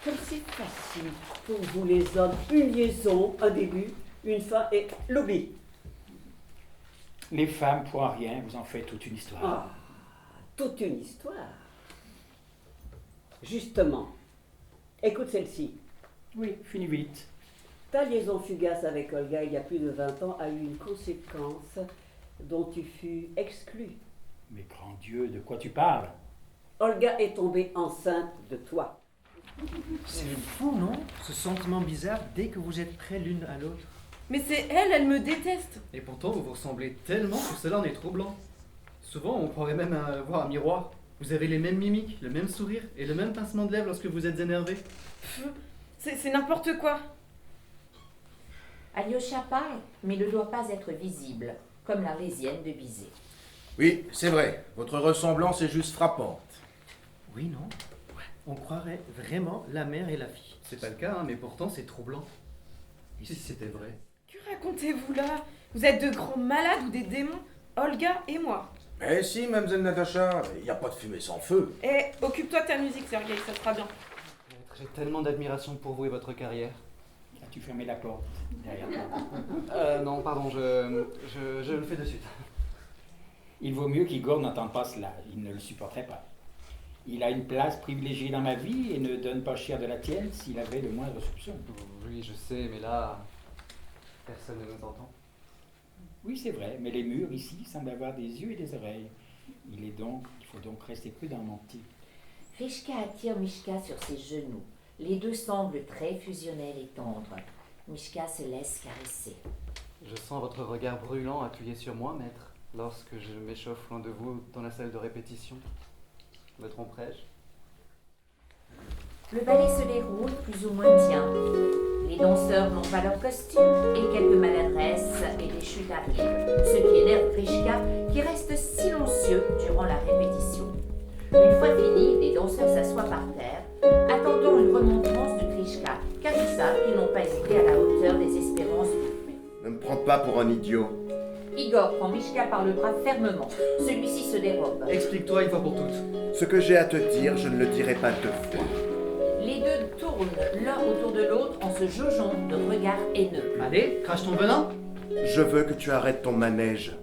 Comme c'est facile pour vous les hommes, une liaison, un début, une fin et l'oubli. Les femmes, pour rien, vous en faites toute une histoire. Ah, toute une histoire. Justement, écoute celle-ci. Oui, finis vite. Ta liaison fugace avec Olga il y a plus de 20 ans a eu une conséquence dont tu fus exclu. Mais grand Dieu, de quoi tu parles? Olga est tombée enceinte de toi. C'est fou, non? Ce sentiment bizarre dès que vous êtes près l'une à l'autre. Mais c'est elle, elle me déteste. Et pourtant, vous vous ressemblez tellement que cela en est troublant. Souvent, on croirait même voir un miroir. Vous avez les mêmes mimiques, le même sourire et le même pincement de lèvres lorsque vous êtes énervé. C'est n'importe quoi. Alyosha parle, mais ne doit pas être visible, comme l'Arlésienne de Bizet. Oui, c'est vrai. Votre ressemblance est juste frappante. Oui, non? Ouais. On croirait vraiment la mère et la fille. C'est pas le cas, hein, mais pourtant c'est troublant. Et si c'était vrai? Que racontez-vous là? Vous êtes de grands malades ou des démons, Olga et moi. Eh si, mademoiselle Natacha, il n'y a pas de fumée sans feu. Eh, occupe-toi de ta musique, Sergei, ça sera bien. J'ai tellement d'admiration pour vous et votre carrière. As-tu fermé la porte derrière toi? Non, pardon, je le fais de suite. Il vaut mieux qu'Igor n'entende pas cela. Il ne le supporterait pas. Il a une place privilégiée dans ma vie et ne donne pas cher de la tienne s'il avait le moindre soupçon. Oui, je sais, mais là, personne ne nous entend. Oui, c'est vrai, mais les murs ici semblent avoir des yeux et des oreilles. Il faut donc rester prudent, mon petit. Grishka attire Mishka sur ses genoux. Les deux semblent très fusionnels et tendres. Mishka se laisse caresser. Je sens votre regard brûlant appuyé sur moi, maître, lorsque je m'échauffe loin de vous dans la salle de répétition. Me tromperais-je? Le ballet se déroule plus ou moins bien. Les danseurs n'ont pas leur costume et quelques maladresses et des chutes arrivent, ce qui énerve Grishka qui reste silencieux durant la répétition. Une fois fini, les danseurs s'assoient par terre, attendant une remontrance de Grishka, car ils savent qu'ils n'ont pas été à la hauteur des espérances du public. Ne me prends pas pour un idiot. Igor prend Mishka par le bras fermement. Celui-ci se dérobe. Explique-toi une fois pour toutes. Ce que j'ai à te dire, je ne le dirai pas deux fois. Les deux tournent l'un autour de l'autre en se jaugeant de regards haineux. Allez, crache ton venin. Je veux que tu arrêtes ton manège.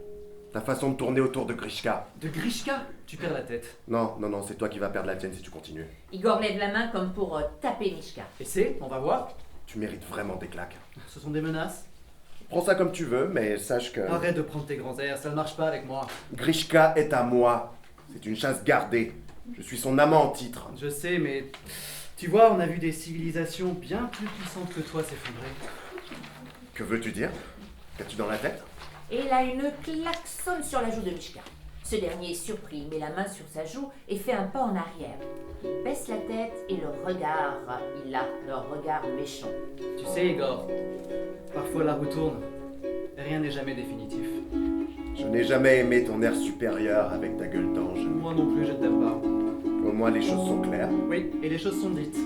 Ta façon de tourner autour de Grishka. De Grishka? Tu perds la tête. Non, c'est toi qui vas perdre la tienne si tu continues. Igor lève la main comme pour taper Mishka. Essaie, on va voir. Tu mérites vraiment des claques. Ce sont des menaces. Prends ça comme tu veux, mais sache que... Arrête de prendre tes grands airs, ça ne marche pas avec moi. Grishka est à moi. C'est une chasse gardée. Je suis son amant en titre. Je sais, mais... Tu vois, on a vu des civilisations bien plus puissantes que toi s'effondrer. Que veux-tu dire? Qu'as-tu dans la tête? Et là, une claque sonne sur la joue de Mishka. Ce dernier est surpris, met la main sur sa joue et fait un pas en arrière. Il baisse la tête et le regard, il a le regard méchant. Tu sais, Igor, parfois la roue tourne. Rien n'est jamais définitif. Je n'ai jamais aimé ton air supérieur avec ta gueule d'ange. Moi non plus, je ne t'aime pas. Au moins les choses sont claires. Oui, et les choses sont dites.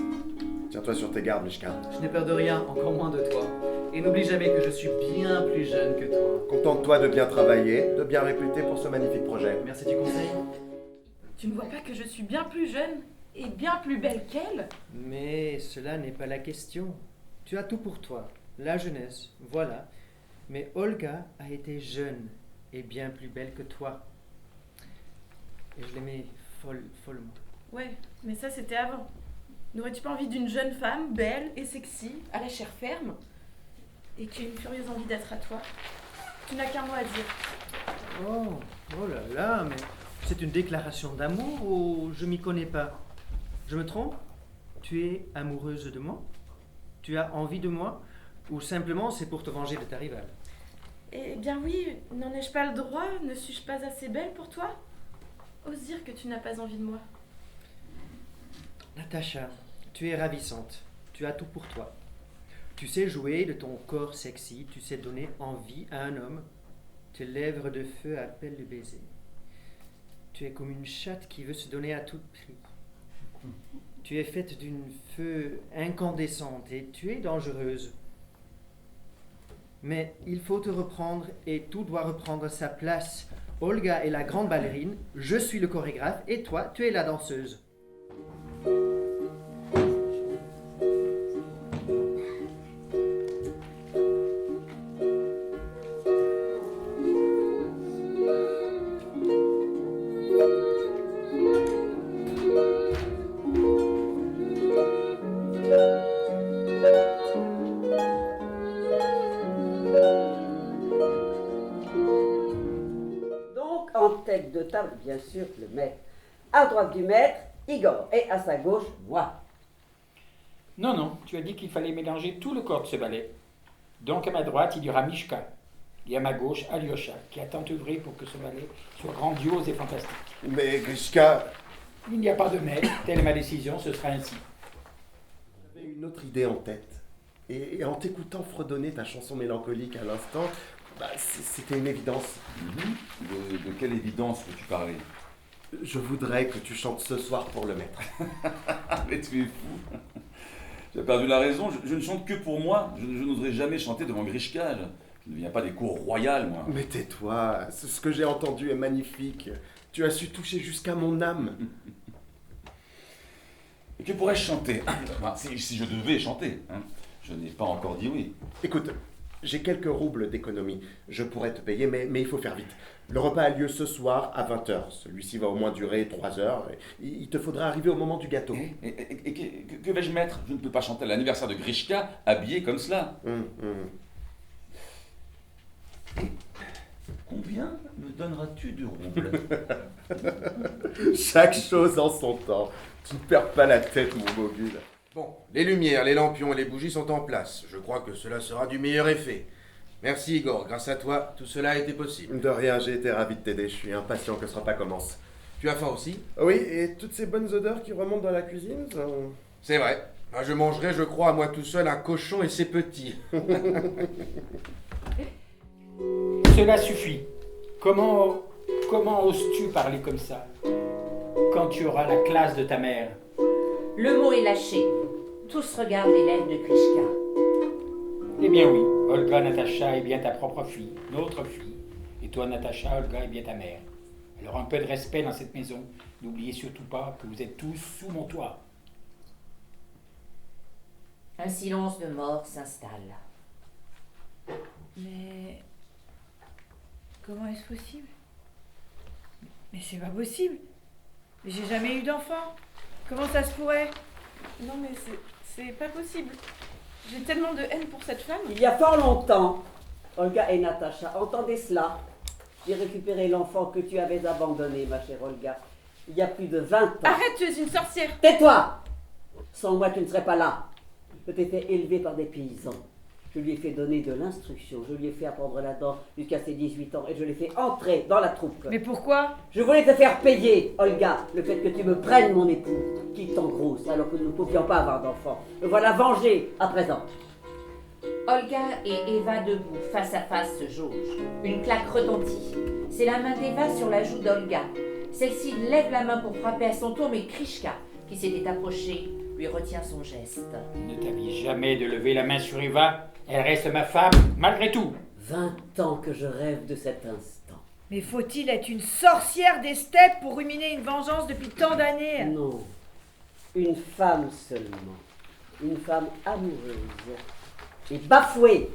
Tiens-toi sur tes gardes, Mishka. Je n'ai peur de rien, encore moins de toi. Et n'oublie jamais que je suis bien plus jeune que toi. Contente-toi de bien travailler, de bien répéter pour ce magnifique projet. Merci du conseil. Tu ne vois pas que je suis bien plus jeune et bien plus belle qu'elle? Mais cela n'est pas la question. Tu as tout pour toi. La jeunesse, voilà. Mais Olga a été jeune et bien plus belle que toi. Et je l'aimais follement. Ouais, mais ça c'était avant. N'aurais-tu pas envie d'une jeune femme, belle et sexy, à la chair ferme, et qui a une furieuse envie d'être à toi? Tu n'as qu'un mot à dire. Oh là là, mais c'est une déclaration d'amour ou je m'y connais pas? Je me trompe? Tu es amoureuse de moi? Tu as envie de moi? Ou simplement c'est pour te venger de ta rivale? Eh bien oui, n'en ai-je pas le droit? Ne suis-je pas assez belle pour toi? Ose dire que tu n'as pas envie de moi. Natacha, tu es ravissante. Tu as tout pour toi. Tu sais jouer de ton corps sexy, tu sais donner envie à un homme. Tes lèvres de feu appellent le baiser. Tu es comme une chatte qui veut se donner à tout prix. Tu es faite d'une feu incandescente et tu es dangereuse. Mais il faut te reprendre et tout doit reprendre sa place. Olga est la grande ballerine, je suis le chorégraphe et toi, tu es la danseuse. En tête de table, bien sûr, le maître. À droite du maître, Igor. Et à sa gauche, moi. Non, non, tu as dit qu'il fallait mélanger tout le corps de ce ballet. Donc à ma droite, il y aura Mishka. Et à ma gauche, Alyosha, qui a tant œuvré pour que ce ballet soit grandiose et fantastique. Mais Grishka, Il n'y a pas de maître, telle est ma décision, ce sera ainsi. j'avais une autre idée en tête. Et en t'écoutant fredonner ta chanson mélancolique à l'instant, c'était une évidence. De quelle évidence veux-tu parler? Je voudrais que tu chantes ce soir pour le maître. Mais tu es fou. Tu as perdu la raison, je ne chante que pour moi. Je n'oserais jamais chanter devant Grishka. Je ne viens pas des cours royales, moi. Mais tais-toi, ce que j'ai entendu est magnifique. Tu as su toucher jusqu'à mon âme. Et que pourrais-je chanter? Enfin, si je devais chanter, hein. Je n'ai pas encore dit oui. Écoute, j'ai quelques roubles d'économie. Je pourrais te payer, mais il faut faire vite. Le repas a lieu ce soir à 20h. Celui-ci va au moins durer 3 heures. Il te faudra arriver au moment du gâteau. Et que vais-je mettre? Je ne peux pas chanter à l'anniversaire de Grishka habillé comme cela. Et combien me donneras-tu de roubles? Chaque chose en son temps. Tu ne perds pas la tête, mon mogul. Bon, les lumières, les lampions et les bougies sont en place. Je crois que cela sera du meilleur effet. Merci Igor, grâce à toi, tout cela a été possible. De rien, j'ai été ravi de t'aider. Je suis impatient que ce repas commence. Tu as faim aussi? Oui, et toutes ces bonnes odeurs qui remontent dans la cuisine, ça... C'est vrai. Ah, je mangerai, je crois, à moi tout seul, un cochon et ses petits. Cela suffit. Comment oses-tu parler comme ça quand tu auras la classe de ta mère? Le mot est lâché. Tous regardent les lèvres de Grishka. Eh bien oui, Olga Natacha est bien ta propre fille, notre fille. Et toi, Natacha, Olga est bien ta mère. Alors un peu de respect dans cette maison. N'oubliez surtout pas que vous êtes tous sous mon toit. Un silence de mort s'installe. Mais comment est-ce possible? Mais c'est pas possible. Mais j'ai jamais eu d'enfant. Comment ça se pourrait? Non mais c'est pas possible. J'ai tellement de haine pour cette femme. Il y a fort longtemps, Olga et Natacha, entendez cela. J'ai récupéré l'enfant que tu avais abandonné, ma chère Olga. Il y a plus de 20 ans. Arrête, tu es une sorcière. Tais-toi! Sans moi, tu ne serais pas là. Je t'ai fait élever par des paysans. Je lui ai fait donner de l'instruction. Je lui ai fait apprendre la danse jusqu'à ses 18 ans et je l'ai fait entrer dans la troupe. Mais pourquoi? Je voulais te faire payer, Olga, le fait que tu me prennes mon époux, qui t'engrosse alors que nous ne pouvions pas avoir d'enfant. Me voilà vengée à présent. Olga et Eva debout, face à face, se jaugent. Une claque retentit. C'est la main d'Eva sur la joue d'Olga. Celle-ci lève la main pour frapper à son tour, mais Grishka, qui s'était approché, lui retient son geste. Ne t'avise jamais de lever la main sur Eva. Elle reste ma femme, malgré tout. 20 ans que je rêve de cet instant. Mais faut-il être une sorcière des steppes pour ruminer une vengeance depuis tant d'années? Non, une femme seulement. Une femme amoureuse et bafouée